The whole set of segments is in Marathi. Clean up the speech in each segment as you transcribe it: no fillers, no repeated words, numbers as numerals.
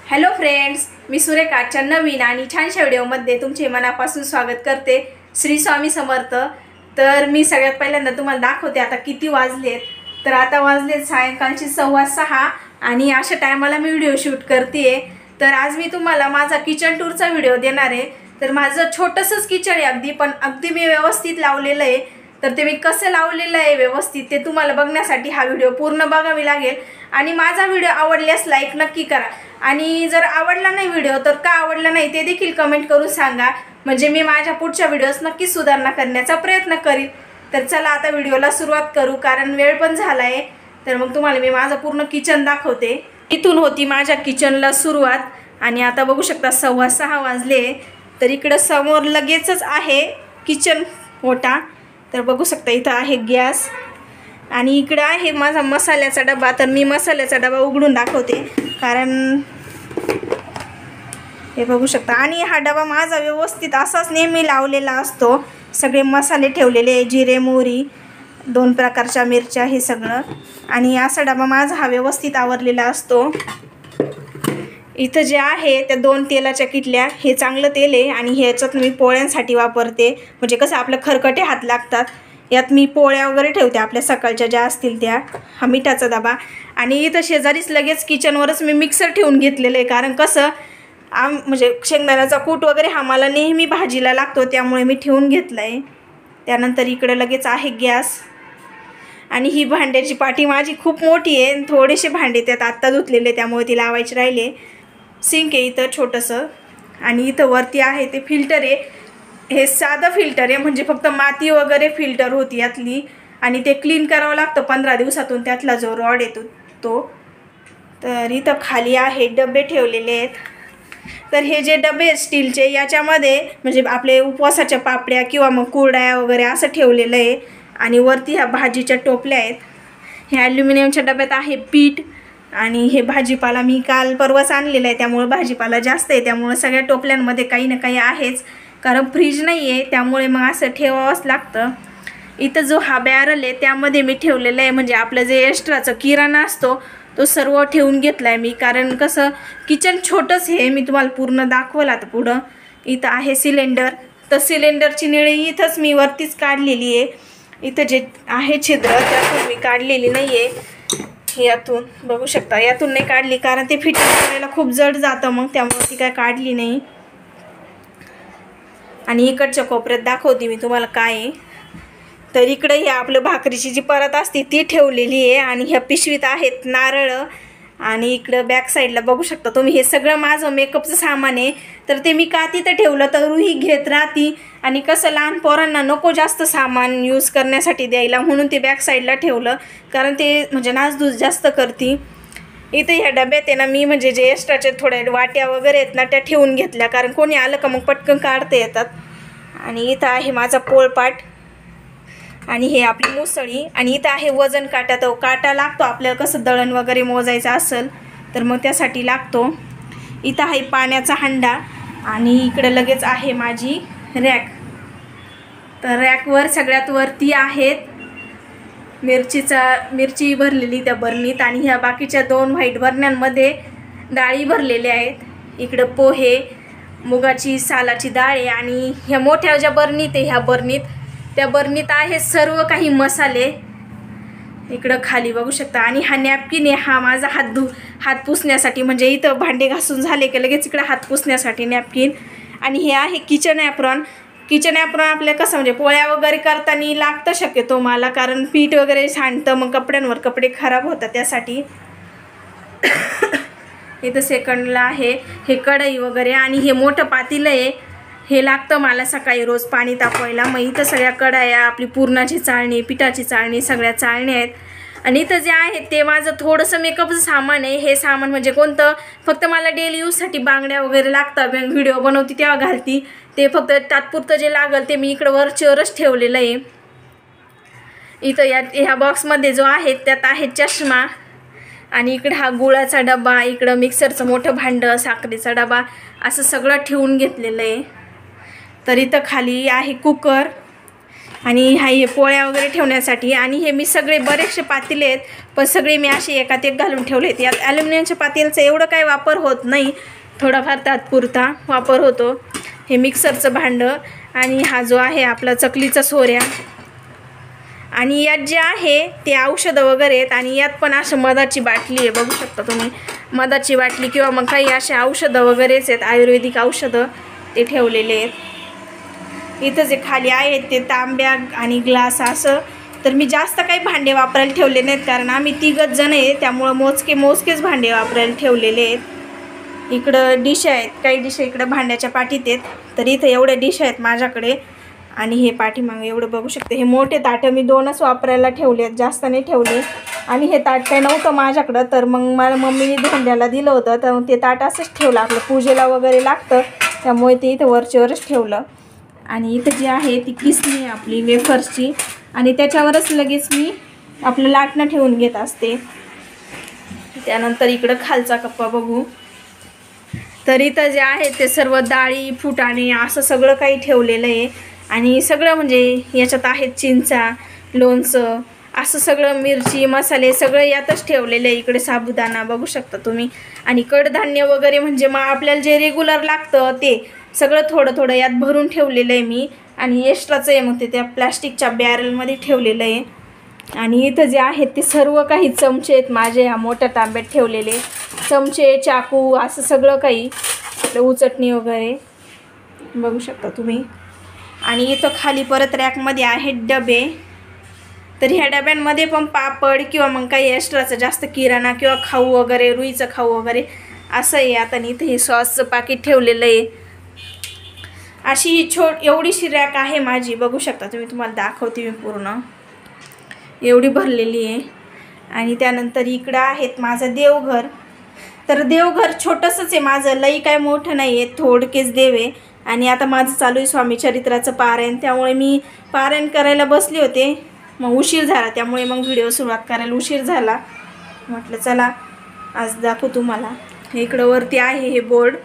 हॅलो फ्रेंड्स, मी सुरेखाच्या नवीन आणि छानशा व्हिडिओमध्ये तुमचे मनापासून स्वागत करते। श्री स्वामी समर्थ। तर मी सगळ्यात पहिल्यांदा तुम्हाला दाखवते आता किती वाजलेत। तर आता वाजलेत सायंकाळचे 6:15 आणि अशा टायमाला मी व्हिडिओ शूट करते। तर आज मी तुम्हाला माझा किचन टूरचा व्हिडिओ देणार आहे। तर माझं छोटंसंच किचन आहे पण अगदी मी व्यवस्थित लावलेलं आहे। तर ते मी कसं लावलेलं आहे व्यवस्थित ते तुम्हाला बघण्यासाठी हा व्हिडिओ पूर्ण बघावी लागेल। आणि माझा व्हिडिओ आवडल्यास लाईक नक्की करा आणि जर आवडला नाही व्हिडिओ तर का आवडला नाही ते देखील कमेंट करून सांगा, म्हणजे मी माझ्या पुढच्या व्हिडिओस नक्की सुधारणा करण्याचा प्रयत्न करीन। तर चला आता व्हिडिओला सुरुवात करू, कारण वेळ पण झाला आहे। तर मग तुम्हाला मी माझं पूर्ण किचन दाखवते। इथून होती माझ्या किचनला सुरुवात आणि आता बघू शकता 6:15 वाजले। तर इकडं समोर लगेचच आहे किचन ओटा। तर बघू शकता इथं आहे गॅस आणि इकडं आहे माझा मसाल्याचा डबा। तर मी मसाल्याचा डबा उघडून दाखवते, कारण हे बघू शकता। आणि हा डबा माझा व्यवस्थित असाच नेहमी लावलेला असतो। सगळे मसाले ठेवलेले, जिरे मोहरी 2 प्रकारच्या मिरच्या हे सगळं। आणि असा डबा माझा हा व्यवस्थित आवरलेला असतो। इथं जे आहे त्या 2 तेलाच्या किटल्या, हे चांगलं तेल आहे आणि ह्याच्यात मी पोळ्यांसाठी वापरते, म्हणजे कसं आपलं खरकटे हात लागतात। यात मी पोळ्या वगैरे ठेवते आपल्या सकाळच्या ज्या असतील त्या। हा मिठाचा डबा आणि इथं शेजारीच लगेच किचनवरच मी मिक्सर ठेवून घेतलेलं आहे, कारण कसं म्हणजे शेंगदाण्याचा कूट वगैरे हा मला नेहमी भाजीला लागतो, त्यामुळे मी ठेवून घेतलं आहे। त्यानंतर इकडे लगेच आहे गॅस आणि ही भांड्याची पाटी माझी खूप मोठी आहे। थोडेसे भांडे त्यात आत्ता धुतलेले, त्यामुळे ती लावायची राहिले। सिंक आहे इथं छोटंसं आणि इथं वरती आहे ते फिल्टर आहे। हे साधं फिल्टर आहे, म्हणजे फक्त माती वगैरे फिल्टर होती यातली आणि ते क्लीन करावं लागतं 15 दिवसातून, त्यातला जो रॉड येतो तो। तर इथं खाली आहे डबे ठेवलेले आहेत। तर हे जे डबे आहेत स्टीलचे, याच्यामध्ये म्हणजे आपले उपवासाच्या पापड्या किंवा मग कुरड्या वगैरे असं ठेवलेलं आहे। आणि वरती ह्या भाजीच्या टोपल्या आहेत। ह्या ॲल्युमिनियमच्या डब्यात आहे पीठ आणि हे भाजीपाला मी काल परवाच आणलेला आहे, त्यामुळे भाजीपाला जास्त आहे, त्यामुळे सगळ्या टोपल्यांमध्ये काही ना काही आहेच, कारण फ्रीज नाही आहे, त्यामुळे मग असं ठेवावंच लागतं। इथं जो हा बॅरल आहे त्यामध्ये मी ठेवलेलं आहे, म्हणजे आपलं जे एक्स्ट्राचं किराणा असतो तो सर्व ठेवून घेतला आहे मी, कारण कसं किचन छोटंच हे मी तुम्हाला पूर्ण दाखवलं आता पुढं। इथं आहे सिलेंडर। तर सिलेंडरची निळी इथंच मी वरतीच काढलेली आहे। इथं जे आहे छिद्र त्यातून मी काढलेली नाही आहे। यातून बघू शकता, यातून नाही काढली कारण ते फिटिंग करायला खूप जड जातं, मग त्यामुळे ती काय काढली नाही। आणि इकडच्या कोपऱ्यात दाखवते मी तुम्हाला काय आहे। तर इकडे हे आपलं भाकरीची जी परत असते ती ठेवलेली आहे आणि ह्या पिशवीत आहेत नारळ। आणि इकडं बॅक साईडला बघू शकता तुम्ही, हे सगळं माझं मेकअपचं सामान आहे। तर ते मी का तिथं ठेवलं तर रुही घेत राहती आणि कसं लहान पोरांना नको जास्त सामान यूज करण्यासाठी द्यायला, म्हणून ते बॅक साईडला ठेवलं, कारण ते म्हणजे नासधूस जास्त करती। इथे ह्या डब्यात आहे ना मी म्हणजे जे एक्स्ट्राचे थोड्या वाट्या वगैरे आहेत ना त्या ठेवून घेतल्या, कारण कोणी आलं का मग पटकन काढता येतात। आणि इथं आहे माझा पोळपाट आणि हे आपली मुसळी आणि इथं आहे वजन काटा। तो काटा लागतो आपल्याला कसं दळण वगैरे मोजायचं असेल तर मग त्यासाठी लागतो। इथं आहे पाण्याचा हंडा आणि इकडे लगेच आहे माझी रॅक। तर रॅकवर सगळ्यात वरती आहेत मिरची भरलेली त्या बरणीत आणि ह्या बाकीच्या 2 व्हाईट बरण्यांमध्ये डाळी भरलेल्या आहेत। इकडं पोहे, मुगाची सालाची डाळ आहे आणि ह्या मोठ्या ज्या बरणीत आहे त्या बरणीत आहे सर्व काही मसाले। इकडं खाली बघू शकता आणि हा नॅपकिन आहे, हा माझा हात पुसण्यासाठी, म्हणजे इथं भांडे घासून झाले की लगेच इकडं हात पुसण्यासाठी नॅपकिन। आणि हे आहे किचन ॲप्रॉन। किचन ॲप्रॉन आपल्या कसं म्हणजे पोळ्या वगैरे करताना लागतं शक्यतो मला, कारण पीठ वगैरे सांडतं मग कपड्यांवर कपडे खराब होतात त्यासाठी। इथं सेकंडला आहे हे कढई वगैरे आणि हे मोठं पातेलं आहे, हे लागतं मला सकाळी रोज पाणी तापवायला। मग इथं सगळ्या कढया, आपली पुरणाची चाळणी, पिठाची चाळणी, सगळ्या चाळण्या आहेत। आणि इथं जे आहे ते माझं थोडंसं मेकअपचं सामान आहे। हे सामान म्हणजे कोणतं, फक्त मला डेली यूजसाठी बांगड्या वगैरे लागतात, व्हिडिओ बनवते तेव्हा घालती, ते फक्त तात्पुरतं जे लागल ते मी इकडं वरचेवरच ठेवलेलं आहे। इथं ह्या बॉक्समध्ये जो आहे त्यात आहे चष्मा आणि इकडं हा गुळाचा डबा, इकडं मिक्सरचं मोठं भांडं, साखरेचा डबा, असं सगळं ठेवून घेतलेलं आहे। तर इथं खाली आहे कुकर, आणि हे पोळ्या वगैरे ठेवण्यासाठी. आणि हे मी सगळे बरेचसे पातेले आहेत, पण सगळे मी असे एकात एक घालून ठेवले आहेत. यात ॲल्युमिनियमच्या पातेल्याचा एवढं काही वापर होत नाही, थोडाफार तात्पुरता वापर होतो. हे मिक्सरचं भांडं आणि हा जो आहे आपला चकलीचा सोऱ्या. आणि यात जे आहे ते औषधं वगैरे आहेत. आणि यात पण असं मधाची बाटली आहे, बघू शकता तुम्ही. मधाची बाटली किंवा मग काही असे औषधं वगैरेच आहेत, आयुर्वेदिक औषधं ते ठेवलेले आहेत. इथं जे खाली आहेत ते तांब्या आणि ग्लास असं. तर मी जास्त काही भांडे वापरायला ठेवले नाहीत, कारण आम्ही 3 जण आहे, त्यामुळं मोजकेच भांडे वापरायला ठेवलेले आहेत. इकडं डिश आहेत, काही डिश इकडं भांड्याच्या पाटीत आहेत. तर इथं एवढ्या डिश आहेत माझ्याकडे. आणि हे पाठीमागे एवढं बघू शकते. हे मोठे ताटं मी 2च वापरायला ठेवले आहेत, जास्त नाही ठेवले. आणि हे ताट काही नव्हतं माझ्याकडं, तर मग मला मम्मीने धोंड्याला दिलं होतं, तर ते ताट असंच ठेवलं. आपलं पूजेला वगैरे लागतं, त्यामुळे ते इथं वरचेवरच ठेवलं. आणि इथं जी आहे ती किसणी आहे आपली वेफर्सची, आणि त्याच्यावरच लगेच मी आपलं लाटणं ठेवून घेत असते. त्यानंतर इकडं खालचा कप्पा बघू, तर इथं जे आहे ते सर्व डाळी फुटाणे असं सगळं काही ठेवलेलं आहे. आणि सगळं म्हणजे याच्यात आहेत चिंचा, लोणचं, असं सगळं, मिरची, मसाले सगळं यातच ठेवलेलं आहे. इकडे साबुदाणा बघू शकता तुम्ही. आणि कडधान्य वगैरे म्हणजे मग आपल्याला जे रेग्युलर लागतं ते सगळं थोडं थोडं यात भरून ठेवलेलं आहे मी. आणि एक्स्ट्राचं आहे मग ते त्या प्लॅस्टिकच्या बॅरलमध्ये ठेवलेलं आहे. आणि इथं जे आहेत ते सर्व काही चमचे आहेत माझे, ह्या मोठ्या तांब्यात ठेवलेले चमचे, चाकू, असं सगळं काही आपलं उचटणी वगैरे बघू शकता तुम्ही. आणि इथं खाली परत रॅकमध्ये आहेत डबे. तर ह्या डब्यांमध्ये पण पापड किंवा मग काही एक्स्ट्राचं जास्त किराणा किंवा खाऊ वगैरे, रुईचं खाऊ वगैरे असं आहे. आता इथं हे सॉसचं पाकिट ठेवलेलं आहे. अशी ही एवढीशी रॅक आहे माझी, बघू शकता तुम्ही. तुम्हाला दाखवते मी पूर्ण, एवढी भरलेली आहे. आणि त्यानंतर इकडं आहेत माझं देवघर. तर देवघर छोटंसंच आहे माझं, लई काय मोठं नाही आहे, थोडकेच देव आहे. आणि आता माझं चालू आहे स्वामी चरित्राचं पारायण, त्यामुळे मी पारायण करायला बसले होते, मग उशीर झाला, त्यामुळे मग व्हिडिओ सुरुवात करायला उशीर झाला. म्हटलं चला आज दाखवू तुम्हाला. इकडं वरती आहे हे बोर्ड.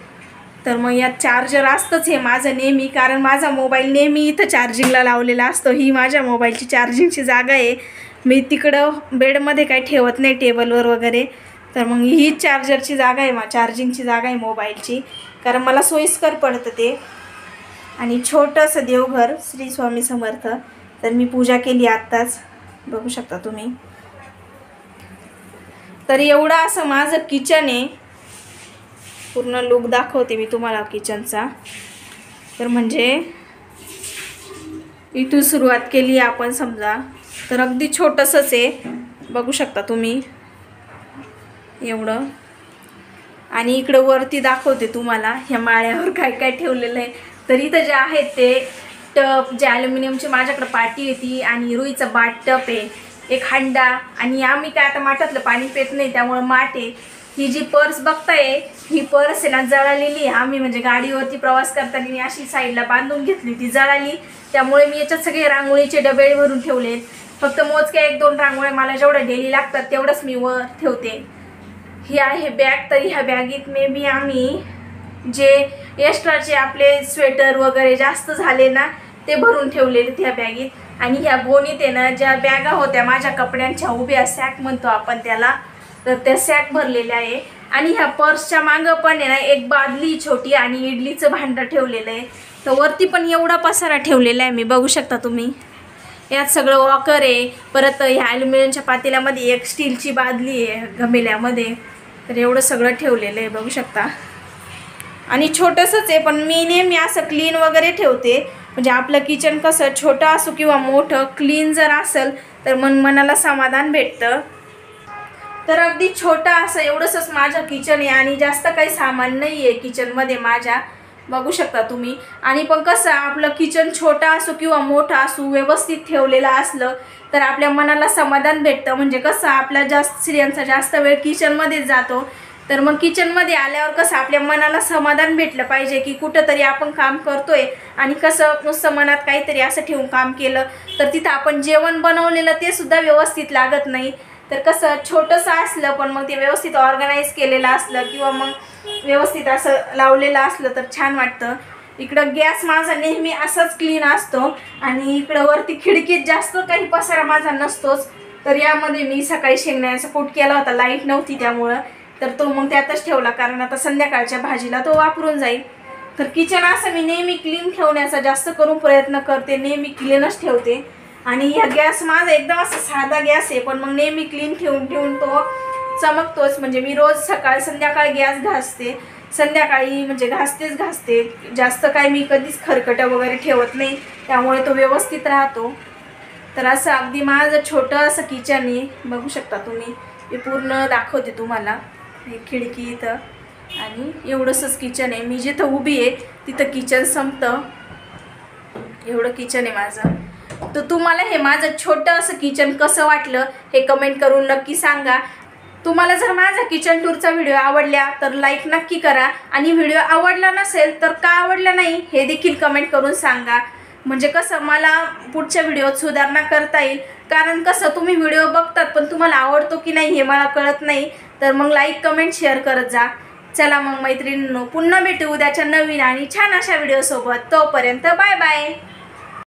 तर मग यात चार्जर असतंच हे माझं नेहमी, कारण माझा मोबाईल नेहमी इथं चार्जिंगला लावलेला असतो. ही माझ्या मोबाईलची चार्जिंगची जागा आहे. मी तिकडं बेडमध्ये काही ठेवत नाही, टेबलवर वगैरे. तर मग ही चार्जरची जागा आहे, चार्जिंगची जागा आहे मोबाईलची, कारण मला सोयीस्कर पडतं ते. आणि छोटंसं देवघर, श्री स्वामी समर्थ. तर मी पूजा केली आत्ताच, बघू शकता तुम्ही. तर एवढं असं माझं किचन आहे. पूर्ण लुक दाखवते मी तुम्हाला किचनचा. तर म्हणजे इथून सुरुवात केली आपण समजा, तर अगदी छोटंसंच आहे, बघू शकता तुम्ही एवढं. आणि इकडं वरती दाखवते तुम्हाला ह्या माळ्यावर काय काय ठेवलेलं आहे. तर इथं जे आहेत ते टप, जे ॲल्युमिनियमची माझ्याकडे पाटी येते, आणि रुईचा बाट टप आहे, एक हंडा. आणि आम्ही काय आता माठातलं पाणी पित नाही, त्यामुळं माठ आहे. ही जी पर्स बघताय, ही पर्स आहे ना जळालेली. आम्ही म्हणजे गाडीवरती प्रवास करताना अशी साईडला बांधून घेतली, ती जळाली. त्यामुळे मी याच्यात सगळे रांगोळीचे डबे भरून ठेवलेत. फक्त मोजक्या 1-2 रांगोळ्या मला जेवढं डेली लागतात तेवढंच मी वर ठेवते. ही आहे बॅग. तर ह्या बॅगीत मे बी आम्ही जे एक्स्ट्राचे आपले स्वेटर वगैरे जास्त झाले ना ते भरून ठेवलेले ह्या बॅगीत. आणि ह्या गोणीत आहे ना ज्या बॅगा होत्या माझ्या कपड्यांच्या उभ्या, सॅक म्हणतो आपण त्याला, तर त्या सॅक भरलेल्या आहे. आणि ह्या पर्सच्या मागं पण आहे ना एक बादली छोटी आणि इडलीचं भांडं ठेवलेलं आहे. तर वरती पण एवढा पसारा ठेवलेला आहे मी, बघू शकता तुम्ही. यात सगळं वॉकर आहे. परत ह्या ॲल्युमिनियमच्या पातेल्यामध्ये एक स्टीलची बादली आहे गमेल्यामध्ये. तर एवढं सगळं ठेवलेलं आहे, बघू शकता. आणि छोटंसंच आहे, पण मी नेहमी असं क्लीन वगैरे ठेवते. म्हणजे आपलं किचन कसं छोटं असो किंवा मोठं, क्लीन जर असेल तर मनाला समाधान भेटतं. तर अगदी छोटं असं एवढंसंच माझं किचन आहे. आणि जास्त काही सामान नाही आहे किचनमध्ये माझ्या, बघू शकता तुम्ही. आणि पण कसं आपलं किचन छोटा असो किंवा मोठा असो, व्यवस्थित ठेवलेलं असलं तर आपल्या मनाला समाधान भेटतं. म्हणजे कसं आपला स्त्रियांचा जास्त वेळ किचनमध्येच जातो. तर मग किचनमध्ये आल्यावर कसं आपल्या मनाला समाधान भेटलं पाहिजे की कुठंतरी आपण काम करतोय. आणि कसं नुसतं मनात काहीतरी असं ठेवून काम केलं तर तिथं आपण जेवण बनवलेलं ते सुद्धा व्यवस्थित लागत नाही. तर कसं छोटंसं असलं पण मग ते व्यवस्थित ऑर्गनाईज केलेलं असलं किंवा मग व्यवस्थित असं लावलेलं असलं तर छान वाटतं. इकडं गॅस माझा नेहमी असाच क्लीन असतो आणि इकडं वरती खिडकीत जास्त काही पसारा माझा नसतोच. तर यामध्ये मी सकाळी शेंगदाण्याचा कूट केला होता, लाईट नव्हती त्यामुळं, तर तो मग त्यातच ठेवला, कारण आता संध्याकाळच्या भाजीला तो वापरून जाईल. तर किचन असं मी नेहमी क्लीन ठेवण्याचा जास्त करून प्रयत्न करते, नेहमी क्लीनच ठेवते. आणि ह्या गॅस माझा एकदम असा साधा गॅस आहे, पण मग नेहमी क्लीन ठेवून ठेवून तो चमकतोच. म्हणजे मी रोज सकाळ संध्याकाळी गॅस घासते, संध्याकाळी म्हणजे घासते. जास्त काय मी कधीच खरकटं वगैरे ठेवत नाही, त्यामुळे तो व्यवस्थित राहतो. तर असं अगदी माझं छोटं असं किचन आहे, बघू शकता तुम्ही. मी पूर्ण दाखवते तुम्हाला. हे खिडकी इथं आणि एवढंसंच किचन आहे. मी जिथं उभी आहे तिथं किचन संपतं, एवढं किचन आहे माझं. तर तुम्हाला हे माझं छोटं असं किचन कसं वाटलं हे कमेंट करून नक्की सांगा. तुम्हाला जर माझा किचन टूरचा व्हिडिओ आवडला तर लाईक नक्की करा, आणि व्हिडिओ आवडला नसेल तर का आवडला नाही हे देखील कमेंट करून सांगा. म्हणजे कसं मला पुढच्या व्हिडिओत सुधारणा करता येईल. कारण कसं तुम्ही व्हिडिओ बघतात पण तुम्हाला आवडतो की नाही हे मला कळत नाही. तर मग लाईक कमेंट शेअर करत जा. चला मग मैत्रिणींनो, पुन्हा भेटू उद्याच्या नवीन आणि छान अशा व्हिडिओसोबत. तोपर्यंत बाय बाय.